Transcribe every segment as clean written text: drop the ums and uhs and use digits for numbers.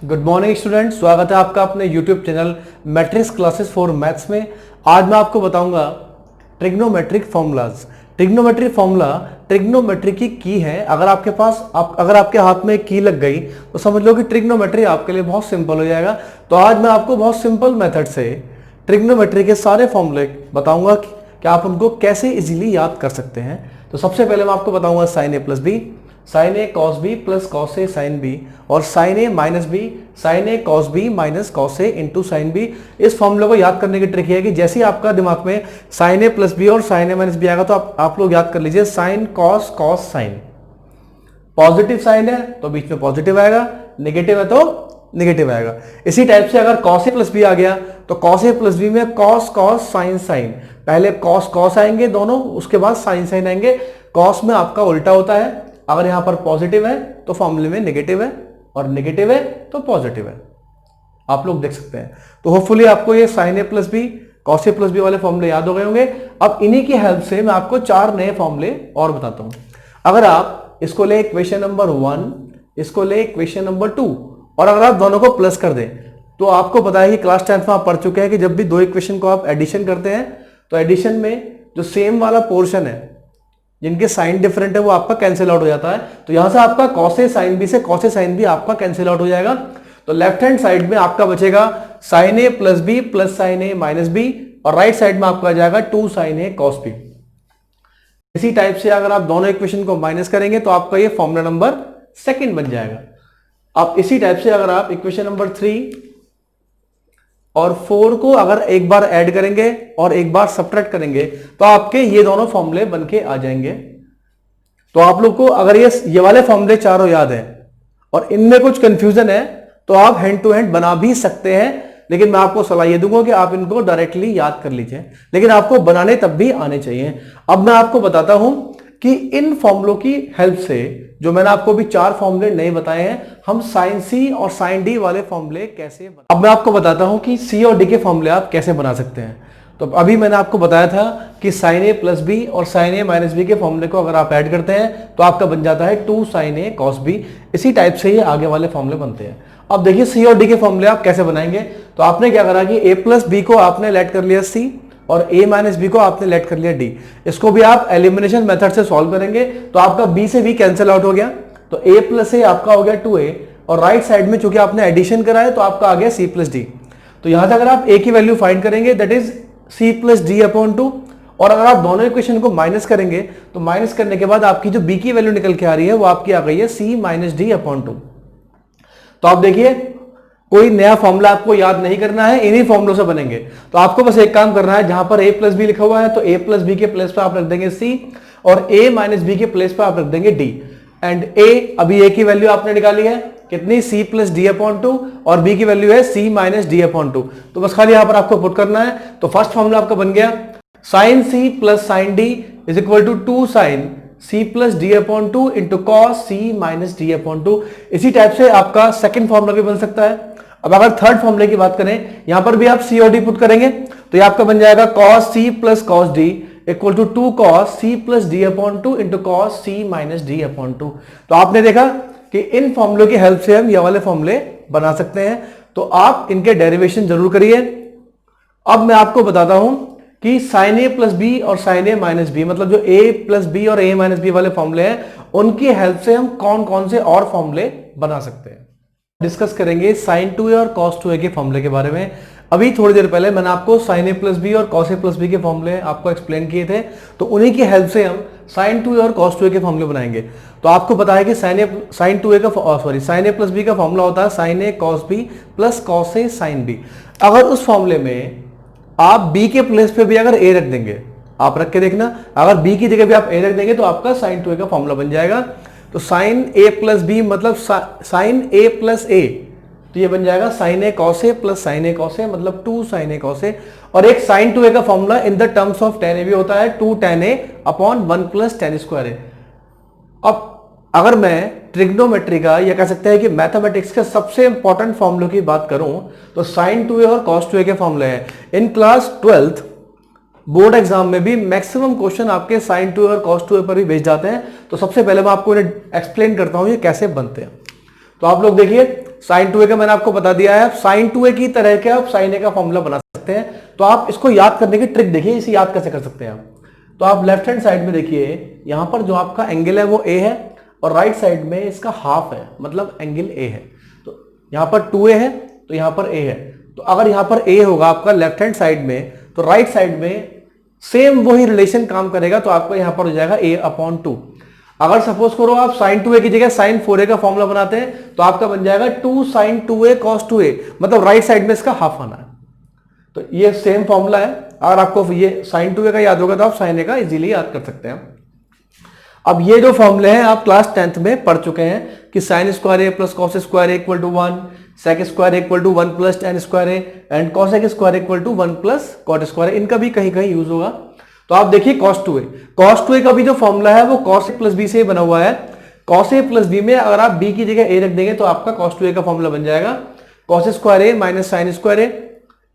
Good morning student, स्वागत है आपका अपने YouTube channel matrix classes for maths में। आज मैं आपको बताऊंगा trigonometric formulas. Trigonometric formula trigonometry की है। अगर आपके हाथ में की लग गई तो समझ लो कि ट्रिग्नोमेट्री आपके लिए बहुत सिंपल हो जाएगा। तो आज मैं आपको बहुत सिंपल मेथड से ट्रिग्नोमेट्री के सारे फॉर्मूले बताऊंगा कि आप उनको कैसे इजीली याद कर सकते हैं। तो सबसे पहले मैं आपको बताऊंगा sign A plus B, sign A cos B plus cos A sine B, और sine A minus B, sign A cos B minus cos A into sine B. इस फॉर्मूले को याद करने की ट्रिक है कि जैसे ही आपका दिमाग में साइन ए प्लस बी और साइन ए माइनस बी आएगा तो आप लोग याद कर लीजिए sine cos cos sine. Positive sine है तो बीच में पॉजिटिव आएगा, नेगेटिव है तो नेगेटिव आएगा। इसी टाइप से अगर कॉस ए प्लस बी आ गया तो कॉस ए प्लस बी में कॉस कॉस साइन साइन, पहले कॉस कॉस आएंगे दोनों, उसके बाद साइन साइन आएंगे। कॉस में आपका उल्टा होता है, अगर यहां पर पॉजिटिव है तो फॉर्मूले में नेगेटिव है, और नेगेटिव है तो पॉजिटिव है। आप लोग देख सकते हैं। तो होपफुली आपको ये sign A plus B cos A plus B वाले फॉर्मूले याद हो गए होंगे। अब इन्हीं की हेल्प से मैं आपको 4 नए फॉर्मूले और बताता हूं। अगर आप इसको ले इक्वेशन नंबर 1, इसको ले इक्वेशन नंबर 2, और अगर आप दोनों को प्लस कर दें तो आपको पता है कि क्लास 10th में आप पढ़ चुके हैं कि जब भी दो इक्वेशन को आप एडिशन करते हैं तो एडिशन में जो सेम वाला पोर्शन है, जिनके साइन डिफरेंट है, वो आपका कैंसिल आउट हो जाता है। तो यहां से आपका कॉस ए साइन बी से कॉस ए साइन बी आपका कैंसिल आउट हो जाएगा। तो लेफ्ट हैंड साइड में आपका बचेगा sign A plus B plus sign A minus B, और राइट साइड में आपका आ जाएगा 2 साइन ए कॉस बी। इसी टाइप से अगर आप दोनों इक्वेशन को माइनस करेंगे तो आपका ये फॉर्मूला नंबर 2 बन जाएगा। अब इसी टाइप से अगर आप इक्वेशन नंबर 3 और 4 को अगर एक बार ऐड करेंगे और एक बार सब्ट्रैक्ट करेंगे तो आपके ये दोनों फॉर्मूले बनके आ जाएंगे। तो आप लोग को अगर ये वाले फॉर्मूले चारों याद हैं और इनमें कुछ कंफ्यूजन है तो आप हैंड टू हैंड बना भी सकते हैं, लेकिन मैं आपको सलाह ये दूंगा कि आप इनको डायरेक्टली याद कर लीजिए, लेकिन आपको बनाने तब भी आने चाहिए। अब मैं आपको बताता हूं कि इन फॉर्मूलों की हेल्प से, जो मैंने आपको भी 4 फॉर्मूले नहीं बताए हैं, हम साइन सी और साइन डी वाले फॉर्मूले कैसे अब मैं आपको बताता हूं कि सी और डी के फॉर्मूले आप कैसे बना सकते हैं। तो अभी मैंने आपको बताया था कि साइन ए प्लस बी और साइन ए माइनस बी के फॉर्मूले को अगर आप ऐड करते हैं तो आपका बन जाता है 2 साइन ए कॉस बी। इसी टाइप से ये आगे वाले फॉर्मूले बनते हैं। अब देखिए सी और डी के फॉर्मूले आप कैसे बनाएंगे। तो आपने क्या करा कि ए प्लस बी को आपने लेट कर लिया सी, और a माइनस बी को आपने लेट कर लिया d। इसको भी आप एलिमिनेशन मेथड से सॉल्व करेंगे तो आपका b से b कैंसिल आउट हो गया, तो a प्लस ए आपका हो गया 2a, और राइट साइड में चूंकि आपने एडिशन करा है तो आपका आ गया c प्लस डी। तो यहां से अगर आप a की वैल्यू फाइंड करेंगे that is c plus D upon 2, और अगर आप दोनों इक्वेशन को माइनस करेंगे तो माइनस करने के बाद आपकी जो b की वैल्यू निकल के आ रही है वो आपकी आ गई है c माइनस डी अपॉन 2। तो आप देखिए कोई नया फॉर्मूला आपको याद नहीं करना है, इन्हीं फॉर्मूलों से बनेंगे। तो आपको बस एक काम करना है, जहां पर a प्लस बी लिखा हुआ है तो a प्लस बी के प्लेस पे आप रख देंगे c, और a माइनस बी के प्लेस पे आप रख देंगे d। एंड a, अभी a की वैल्यू आपने निकाली है कितनी, c प्लस डी अपॉन 2, और b की वैल्यू है c माइनस डी अपॉन 2। तो बस खाली यहां पर आपको पुट करना है। तो फर्स्ट फॉर्मूला आपका बन गया sine c plus sine d is equal to 2 sine c plus D upon 2 into cos c minus D upon 2। इसी टाइप से आपका सेकंड फॉर्मूला भी बन सकता है। अब अगर थर्ड फॉर्मूले की बात करें, यहां पर भी आप सी और डी पुट करेंगे तो ये आपका बन जाएगा cos c plus cos D equal to 2 cos c plus D upon 2 into cos c minus D upon 2। तो आपने देखा कि इन फॉर्मूलों की हेल्प से हम ये वाले फॉर्मूले बना सकते हैं। तो आप इनके डेरिवेशन जरूर करिए। अब मैं आपको बताता हूं कि साइन ए प्लस बी और साइन ए माइनस बी, मतलब जो a प्लस बी और a माइनस बी वाले फॉर्मूले हैं, उनकी हेल्प से हम कौन कौन से और फॉर्मूले बना सकते हैं। डिस्कस करेंगे साइन 2a और cos 2a के फॉर्मूले के बारे में। अभी थोड़ी देर पहले मैंने आपको साइन ए प्लस बी और cos a प्लस बी के फॉर्मूले आपको एक्सप्लेन किए थे, तो उन्हीं की हेल्प से हम साइन 2a और cos 2a के फॉर्मूले बनाएंगे। तो आपको पता है कि साइन ए प्लस बी का फॉर्मूला होता है sine A cos b plus cos a sin b। अगर उस फॉर्मूले में आप b के प्लेस पे भी अगर a रख देंगे, आप रख के देखना, अगर b की जगह भी आप a रख देंगे तो आपका साइन 2a का फॉर्मूला बन जाएगा। तो साइन ए प्लस बी मतलब साइन ए प्लस ए, तो ये बन जाएगा sign A cos A plus sign A cos A, मतलब 2 साइन ए कॉस ए। और एक साइन 2a का formula in the terms of tan a भी होता है 2 tan a upon 1 plus tan square A. अब अगर मैं ट्रिग्नोमेट्री का, या कह सकते हैं कि मैथमेटिक्स के सबसे इंपॉर्टेंट फॉर्मूलों की बात करूं तो साइन 2a और cos 2a के फॉर्मूले हैं। In class 12th board exam में भी मैक्सिमम क्वेश्चन आपके साइन 2a और cos 2a पर भी भेज जाते हैं। तो सबसे पहले मैं आपको इन्हें एक्सप्लेन करता हूं ये कैसे बनते हैं। तो आप लोग देखिए, साइन 2a का मैंने आपको बता दिया है। साइन 2a की तरह के आप साइन a का फॉर्मूला बना सकते हैं। तो आप इसको याद करने की ट्रिक देखिए, इसे याद कैसे कर सकते हैं आप। तो आप लेफ्ट हैंड साइड में देखिए, यहां पर जो आपका एंगल है वो a है और राइट साइड में इसका हाफ है, मतलब एंगल a है। तो यहां पर 2a है तो यहां पर a है। तो अगर यहां पर a होगा आपका लेफ्ट हैंड साइड में, तो राइट साइड में सेम वही रिलेशन काम करेगा। तो आपका यहां पर हो जाएगा a/2। अगर सपोज करो आप sin 2a की जगह sin 4a का फॉर्मूला बनाते हैं तो आपका बन जाएगा 2 sin 2a cos 2a, मतलब राइट साइड में इसका हाफ आना है। तो ये सेम फॉर्मूला है। अगर आपको ये sin 2a का याद होगा तो आप sin a का इजीली याद कर सकते हैं। अब ये जो फॉर्मूले हैं आप क्लास 10th में पढ़ चुके हैं कि sin square a plus cos square a equal to 1, sec square a equal to 1 plus tan square a and cosec square equal to 1 plus cot square. इनका भी कहीं कहीं यूज होगा। तो आप देखिए cos 2a का भी जो फॉर्मूला है वो cos a प्लस b से बना हुआ है। cos a प्लस b में अगर आप b की जगह a रख देंगे तो आपका cos 2a का फॉर्मूला बन जाएगा cos square a minus sine square a।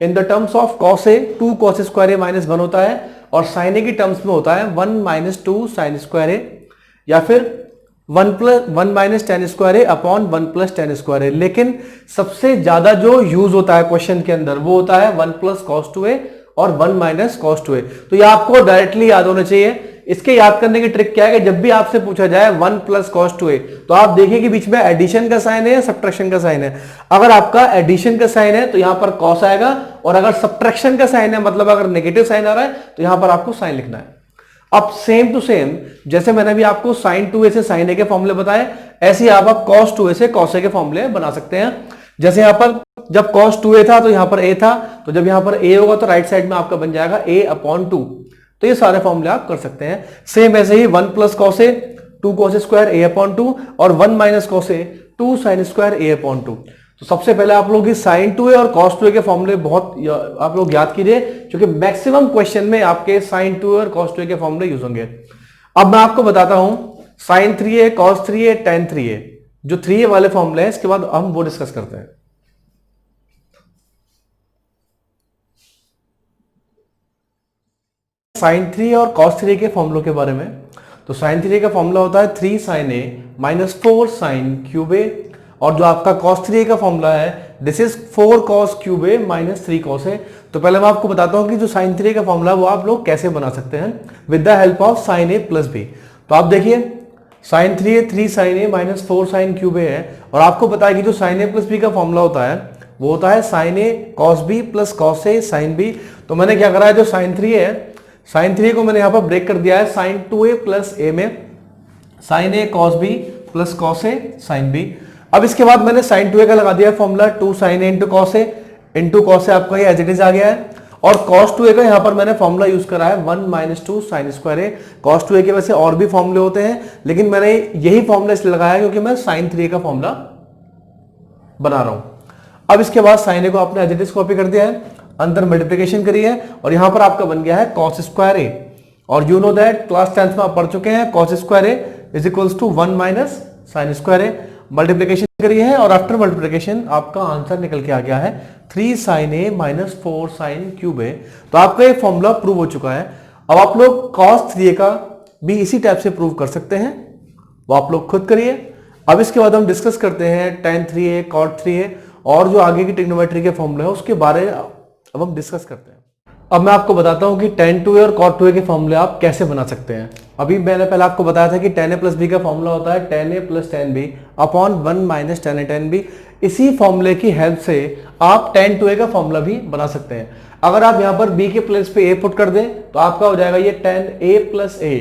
In the terms of cos a 2 cos square a minus 1 होता है और sin a की टर्म्स में होता है 1 माइनस 2 साइन स्क्वायर a, या फिर 1 minus tan square a upon 1 plus tan square a। लेकिन सबसे ज्यादा जो यूज होता है क्वेश्चन के अंदर वो होता है 1 प्लस cos 2a और 1 माइनस cos 2a। तो ये आपको डायरेक्टली याद होना चाहिए। इसके याद करने की ट्रिक क्या है कि जब भी आपसे पूछा जाए 1 प्लस cos 2a तो आप देखिए कि बीच में एडिशन का साइन है या सब्ट्रैक्शन का साइन है। अगर आपका एडिशन का साइन है तो यहां पर cos आएगा, और अगर सब्ट्रैक्शन का साइन है मतलब अगर नेगेटिव साइन आ रहा है तो यहां पर आपको साइन लिखना है। अब सेम टू सेम जैसे मैंने भी आपको sin 2a से sin a के फॉर्मूले बताए, ऐसे ही आप cos 2a से cos a के फॉर्मूले बना सकते हैं। जैसे यहां पर जब cos 2a था तो यहां पर a था, तो जब यहां पर a होगा तो राइट साइड में आपका बन जाएगा a/2। तो ये सारे फॉर्मूले आप कर सकते हैं। सेम ऐसे ही 1 plus cos a 2 cos square a/2 और 1 minus cos a 2 sin square a/2। तो सबसे पहले आप लोग sin 2a और cos 2a के फॉर्मूले बहुत आप लोग याद कीजिए, क्योंकि मैक्सिमम क्वेश्चन में आपके sin 2a और cos 2a के फॉर्मूले यूज होंगे। अब मैं आपको बताता हूं sin 3a cos 3a tan 3a, जो 3a वाले फॉर्मूले हैं इसके बाद हम वो डिस्कस करते हैं। sin 3 और cos 3 के फॉर्मूलों के बारे में, तो sin 3 का फॉर्मूला होता है 3 sin a minus 4 sin cube a, और जो आपका cos 3a का फॉर्मूला है this is 4 cos cube a minus 3 cos a। तो पहले मैं आपको बताता हूं कि जो sin 3a का फॉर्मूला वो आप लोग कैसे बना सकते हैं with the help of sin a plus b। तो आप देखिए sin 3a 3 sin a minus 4 sin cube a है, और आपको पता है कि जो sin a प्लस b का फॉर्मूला होता है वो होता है sin a cos b plus cos a sin b। तो मैंने क्या करा है, जो sin 3a है sin 3a को मैंने यहां पर ब्रेक कर दिया है sin 2a प्लस a में, sin a cos b plus cos a sin b। अब इसके बाद मैंने sin 2a का लगा दिया है formula 2 sin a into cos a into cos a, आपका ये एज इट इज आ गया है। और cos 2a का यहां पर मैंने फॉर्मूला यूज करा है 1 minus 2 sin square a। cos 2a के वैसे और भी फॉर्मूले होते हैं, लेकिन मैंने यही फॉर्मूला इसलिए लगाया क्योंकि मैं sin 3a का फॉर्मूला बना रहा हूं। अब इसके बाद sin a को आपने एज इट इज कॉपी कर दिया है, अंदर मल्टीप्लिकेशन करी है, और यहां पर आपका बन गया है cos स्क्वायर a। और you know that class 10th में आप पढ़ चुके हैं cos square a is equals to 1 minus sin square a। Multiplication करी है और आफ्टर मल्टीप्लिकेशन आपका आंसर निकल के आ गया है 3 sin a minus 4 sin cube a। तो आपका ये फॉर्मूला प्रूव हो चुका है। अब आप लोग cos 3a का भी इसी टाइप से प्रूव कर सकते हैं, वो आप लोग खुद करिए। अब इसके बाद हम डिस्कस करते हैं tan 3a cot 3a और जो आगे की ट्रिग्नोमेट्री के फॉर्मूले है उसके बारे में अब हम डिस्कस करते हैं। अब मैं आपको बताता हूं कि tan 2a और cot 2a के फॉर्मूले आप कैसे बना सकते हैं। अभी मैंने पहले आपको बताया था कि tan a प्लस b का फॉर्मूला होता है tan a plus tan b upon 1 minus tan a tan b। इसी फॉर्मूले की हेल्प से आप tan 2a का फॉर्मूला भी बना सकते हैं। अगर आप यहाँ पर b के प्लेस पे a पुट कर दें तो आपका हो जाएगा ये tan a प्लस a,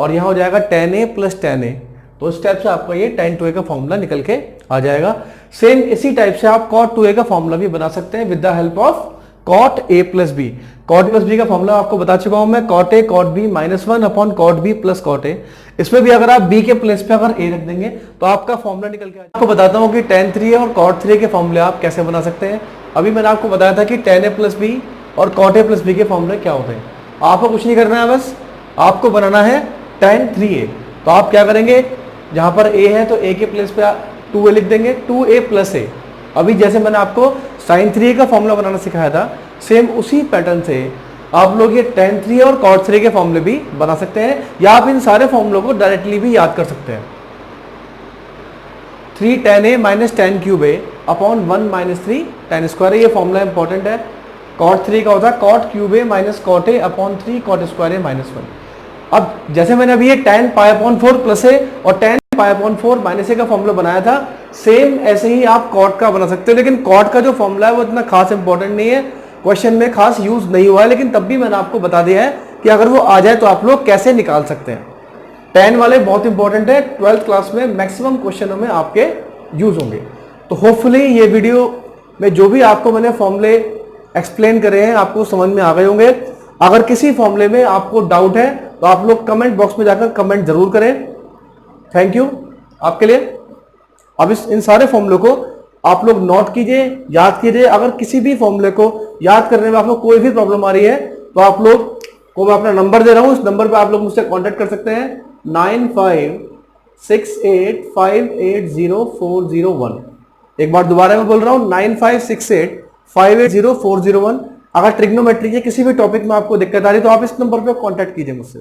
और यहाँ हो जाएगा tan a plus tan a। तो इस टाइप से आपका ये tan 2a का फॉर्मूला निकल के आ जाएगा। सेम इसी टाइप से आप cot 2a का फॉर्मूला भी बना सकते हैं with the help of cot a plus b। cot plus b का फॉर्मूला आपको बता चुका हूं मैं, cot a cot b minus 1 upon cot b plus cot a। इसमें भी अगर आप b के प्लेस पे अगर a रख देंगे तो आपका फॉर्मूला निकल के आपको बताता हूं कि tan 3a और cot 3a के फॉर्मूले आप कैसे बना सकते हैं। अभी मैंने आपको बताया था कि tan a प्लस b और cot a प्लस b के फॉर्मूले क्या होते हैं। आपको कुछ नहीं करना है, बस आपको बनाना है tan 3a। तो आप क्या करेंगे, जहां पर a है तो a के प्लेस पे 2a लिख देंगे, 2a प्लस a। अभी जैसे मैंने आपको sin 3a का फॉर्मूला बनाना सिखाया था, सेम उसी पैटर्न से आप लोग ये tan 3a और cot 3a के फॉर्मूले भी बना सकते हैं, या आप इन सारे फॉर्मूलों को डायरेक्टली भी याद कर सकते हैं। 3 tan a minus tan cube a upon 1 minus 3 tan square है। ये फॉर्मूला इंपॉर्टेंट है। cot 3 का होता है cot क्यूब ए माइनस cot ए अपॉन 3 cot स्क्वायर ए माइनस 1। अब जैसे मैंने अभी ये tan पाई अपॉन 4 प्लस ए और tan पाई अपॉन 4 माइनस ए का फॉर्मूला बनाया था, सेम ऐसे ही आप cot का बना सकते हो। लेकिन cot का जो फॉर्मूला है वो इतना खास इंपॉर्टेंट नहीं है, क्वेश्चन में खास यूज नहीं हुआ है, लेकिन तब भी मैंने आपको बता दिया है कि अगर वो आ जाए तो आप लोग कैसे निकाल सकते हैं। tan वाले बहुत इंपॉर्टेंट है, 12th क्लास में मैक्सिमम क्वेश्चनों में आपके यूज होंगे। तो होपफुली ये वीडियो में जो भी आपको मैंने फॉर्मूले एक्सप्लेन करे हैं आपको समझ में आ गए होंगे। अगर किसी फॉर्मूले में आपको डाउट है तो आप लोग कमेंट बॉक्स में जाकर कमेंट जरूर करें। थैंक यू आपके लिए। अब इन सारे फॉर्मूलों को आप लोग नोट कीजिए, याद कीजिए। अगर किसी भी फॉर्मूले को याद करने में आपको कोई भी प्रॉब्लम आ रही है तो आप लोग को मैं अपना नंबर दे रहा हूं, इस नंबर पे आप लोग मुझसे कांटेक्ट कर सकते हैं 9568580401। एक बार दोबारा मैं बोल रहा हूं 9568580401। अगर ट्रिग्नोमेट्री के किसी भी टॉपिक में आपको दिक्कत आ रही है तो आप इस नंबर पे कांटेक्ट कीजिए मुझसे।